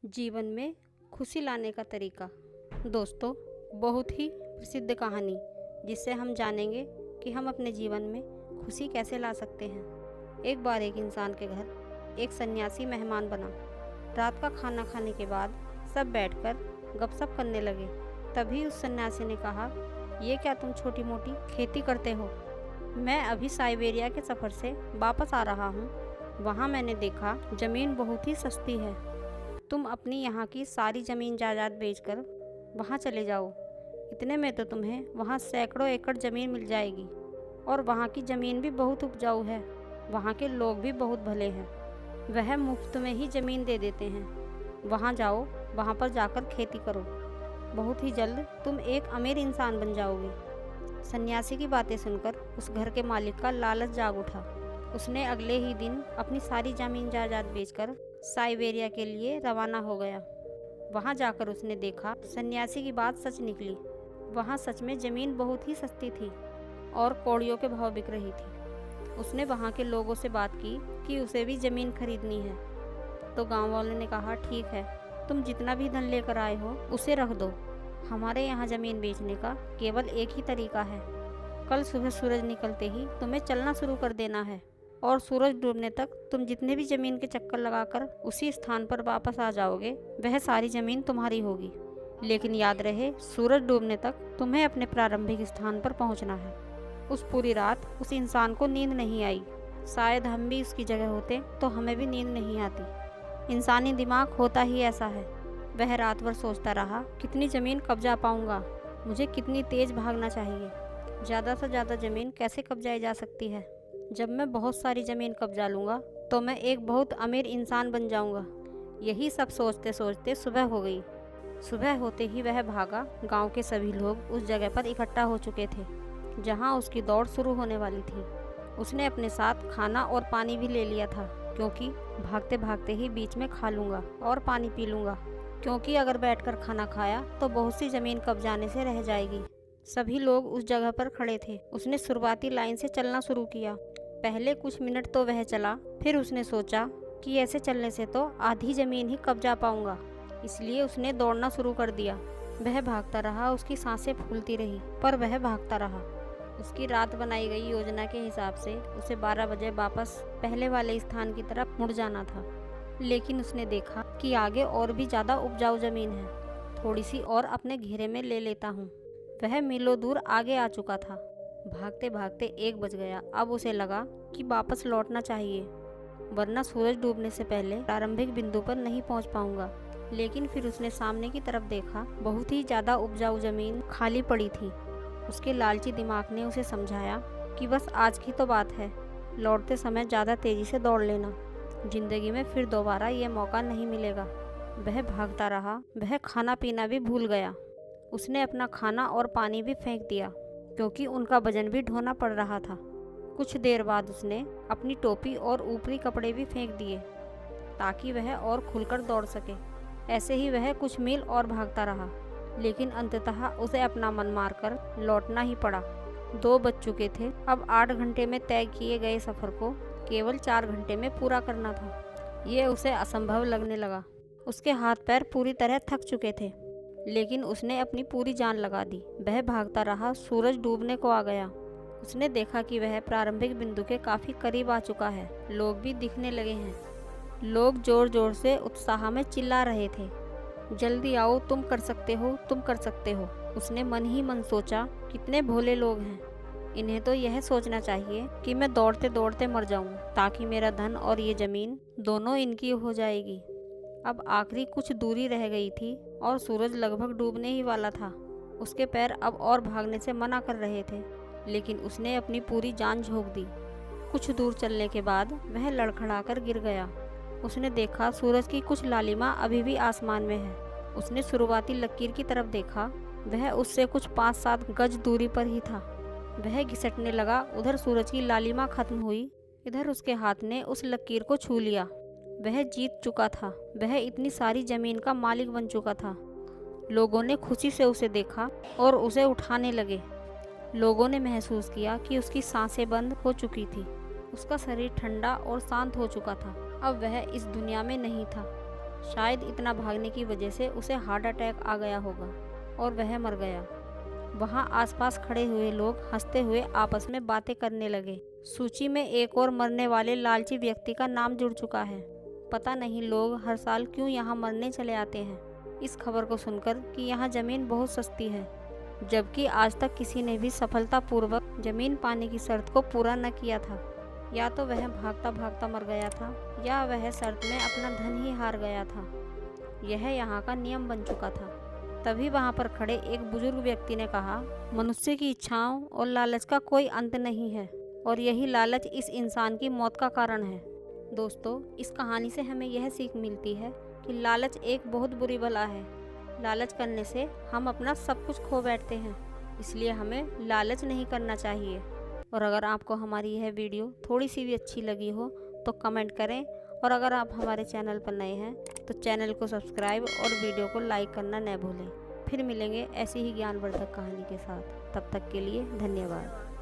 जीवन में खुशी लाने का तरीका। दोस्तों, बहुत ही प्रसिद्ध कहानी जिससे हम जानेंगे कि हम अपने जीवन में खुशी कैसे ला सकते हैं। एक बार एक इंसान के घर एक सन्यासी मेहमान बना। रात का खाना खाने के बाद सब बैठकर गपशप करने लगे। तभी उस सन्यासी ने कहा, ये क्या तुम छोटी मोटी खेती करते हो? मैं अभी साइबेरिया के सफ़र से वापस आ रहा हूँ। वहाँ मैंने देखा ज़मीन बहुत ही सस्ती है। तुम अपनी यहाँ की सारी ज़मीन जायदाद बेचकर वहाँ चले जाओ। इतने में तो तुम्हें वहाँ सैकड़ों एकड़ ज़मीन मिल जाएगी और वहाँ की ज़मीन भी बहुत उपजाऊ है। वहाँ के लोग भी बहुत भले हैं। वह मुफ्त में ही ज़मीन दे देते हैं। वहाँ जाओ, वहाँ पर जाकर खेती करो। बहुत ही जल्द तुम एक अमीर इंसान बन जाओगे। सन्यासी की बातें सुनकर उस घर के मालिक का लालच जाग उठा। उसने अगले ही दिन अपनी सारी ज़मीन जायदाद बेचकर साइबेरिया के लिए रवाना हो गया। वहाँ जाकर उसने देखा सन्यासी की बात सच निकली। वहाँ सच में ज़मीन बहुत ही सस्ती थी और कौड़ियों के भाव बिक रही थी। उसने वहाँ के लोगों से बात की कि उसे भी ज़मीन खरीदनी है। तो गांव वालों ने कहा, ठीक है, तुम जितना भी धन लेकर आए हो उसे रख दो। हमारे यहाँ ज़मीन बेचने का केवल एक ही तरीका है। कल सुबह सूरज निकलते ही तुम्हें चलना शुरू कर देना है और सूरज डूबने तक तुम जितने भी ज़मीन के चक्कर लगाकर उसी स्थान पर वापस आ जाओगे, वह सारी ज़मीन तुम्हारी होगी। लेकिन याद रहे, सूरज डूबने तक तुम्हें अपने प्रारंभिक स्थान पर पहुंचना है। उस पूरी रात उस इंसान को नींद नहीं आई। शायद हम भी उसकी जगह होते तो हमें भी नींद नहीं आती। इंसानी दिमाग होता ही ऐसा है। वह रात भर सोचता रहा, कितनी ज़मीन कब्जा पाऊंगा, मुझे कितनी तेज़ भागना चाहिए, ज़्यादा से ज़्यादा ज़मीन कैसे कब्जाई जा सकती है। जब मैं बहुत सारी ज़मीन कब्जा लूँगा तो मैं एक बहुत अमीर इंसान बन जाऊँगा। यही सब सोचते सोचते सुबह हो गई। सुबह होते ही वह भागा। गांव के सभी लोग उस जगह पर इकट्ठा हो चुके थे जहां उसकी दौड़ शुरू होने वाली थी। उसने अपने साथ खाना और पानी भी ले लिया था, क्योंकि भागते भागते ही बीच में खा लूँगा और पानी पी लूँगा, क्योंकि अगर बैठकर खाना खाया तो बहुत सी ज़मीन कब्जाने से रह जाएगी। सभी लोग उस जगह पर खड़े थे। उसने शुरुआती लाइन से चलना शुरू किया। पहले कुछ मिनट तो वह चला, फिर उसने सोचा कि ऐसे चलने से तो आधी ज़मीन ही कब्जा पाऊंगा, इसलिए उसने दौड़ना शुरू कर दिया। वह भागता रहा, उसकी सांसें फूलती रही, पर वह भागता रहा। उसकी रात बनाई गई योजना के हिसाब से उसे 12 बजे वापस पहले वाले स्थान की तरफ मुड़ जाना था। लेकिन उसने देखा कि आगे और भी ज़्यादा उपजाऊ ज़मीन है। थोड़ी सी और अपने घेरे में ले लेता हूँ। वह मीलों दूर आगे आ चुका था। भागते भागते 1 बज गया। अब उसे लगा कि वापस लौटना चाहिए, वरना सूरज डूबने से पहले प्रारंभिक बिंदु पर नहीं पहुंच पाऊंगा। लेकिन फिर उसने सामने की तरफ देखा। बहुत ही ज़्यादा उपजाऊ ज़मीन खाली पड़ी थी। उसके लालची दिमाग ने उसे समझाया कि बस आज की तो बात है, लौटते समय ज़्यादा तेज़ी से दौड़ लेना, जिंदगी में फिर दोबारा ये मौका नहीं मिलेगा। वह भागता रहा। वह खाना पीना भी भूल गया। उसने अपना खाना और पानी भी फेंक दिया, क्योंकि उनका वजन भी ढोना पड़ रहा था। कुछ देर बाद उसने अपनी टोपी और ऊपरी कपड़े भी फेंक दिए, ताकि वह और खुलकर दौड़ सके। ऐसे ही वह कुछ मील और भागता रहा, लेकिन अंततः उसे अपना मन मारकर लौटना ही पड़ा। 2 बज चुके थे। अब 8 घंटे में तय किए गए सफ़र को केवल 4 घंटे में पूरा करना था। ये उसे असंभव लगने लगा। उसके हाथ पैर पूरी तरह थक चुके थे, लेकिन उसने अपनी पूरी जान लगा दी। वह भागता रहा। सूरज डूबने को आ गया। उसने देखा कि वह प्रारंभिक बिंदु के काफ़ी करीब आ चुका है। लोग भी दिखने लगे हैं। लोग जोर जोर से उत्साह में चिल्ला रहे थे, जल्दी आओ, तुम कर सकते हो, तुम कर सकते हो। उसने मन ही मन सोचा, कितने भोले लोग हैं। इन्हें तो यह सोचना चाहिए कि मैं दौड़ते दौड़ते मर जाऊं, ताकि मेरा धन और ये ज़मीन दोनों इनकी हो जाएगी। अब आखिरी कुछ दूरी रह गई थी और सूरज लगभग डूबने ही वाला था। उसके पैर अब और भागने से मना कर रहे थे, लेकिन उसने अपनी पूरी जान झोंक दी। कुछ दूर चलने के बाद वह लड़खड़ाकर गिर गया। उसने देखा सूरज की कुछ लालिमा अभी भी आसमान में है। उसने शुरुआती लकीर की तरफ देखा। वह उससे कुछ 5-7 गज दूरी पर ही था। वह घिसटने लगा। उधर सूरज की लालिमा खत्म हुई, इधर उसके हाथ ने उस लकीर को छू लिया। वह जीत चुका था। वह इतनी सारी ज़मीन का मालिक बन चुका था। लोगों ने खुशी से उसे देखा और उसे उठाने लगे। लोगों ने महसूस किया कि उसकी सांसें बंद हो चुकी थी। उसका शरीर ठंडा और शांत हो चुका था। अब वह इस दुनिया में नहीं था। शायद इतना भागने की वजह से उसे हार्ट अटैक आ गया होगा और वह मर गया। वहाँ आसपास खड़े हुए लोग हंसते हुए आपस में बातें करने लगे। सूची में एक और मरने वाले लालची व्यक्ति का नाम जुड़ चुका है। पता नहीं लोग हर साल क्यों यहाँ मरने चले आते हैं इस खबर को सुनकर कि यहाँ ज़मीन बहुत सस्ती है, जबकि आज तक किसी ने भी सफलतापूर्वक ज़मीन पाने की शर्त को पूरा न किया था। या तो वह भागता भागता मर गया था या वह शर्त में अपना धन ही हार गया था। यह यहाँ का नियम बन चुका था। तभी वहाँ पर खड़े एक बुजुर्ग व्यक्ति ने कहा, मनुष्य की इच्छाओं और लालच का कोई अंत नहीं है और यही लालच इस इंसान की मौत का कारण है। दोस्तों, इस कहानी से हमें यह सीख मिलती है कि लालच एक बहुत बुरी बला है। लालच करने से हम अपना सब कुछ खो बैठते हैं, इसलिए हमें लालच नहीं करना चाहिए। और अगर आपको हमारी यह वीडियो थोड़ी सी भी अच्छी लगी हो तो कमेंट करें, और अगर आप हमारे चैनल पर नए हैं तो चैनल को सब्सक्राइब और वीडियो को लाइक करना न भूलें। फिर मिलेंगे ऐसी ही ज्ञानवर्धक कहानी के साथ। तब तक के लिए धन्यवाद।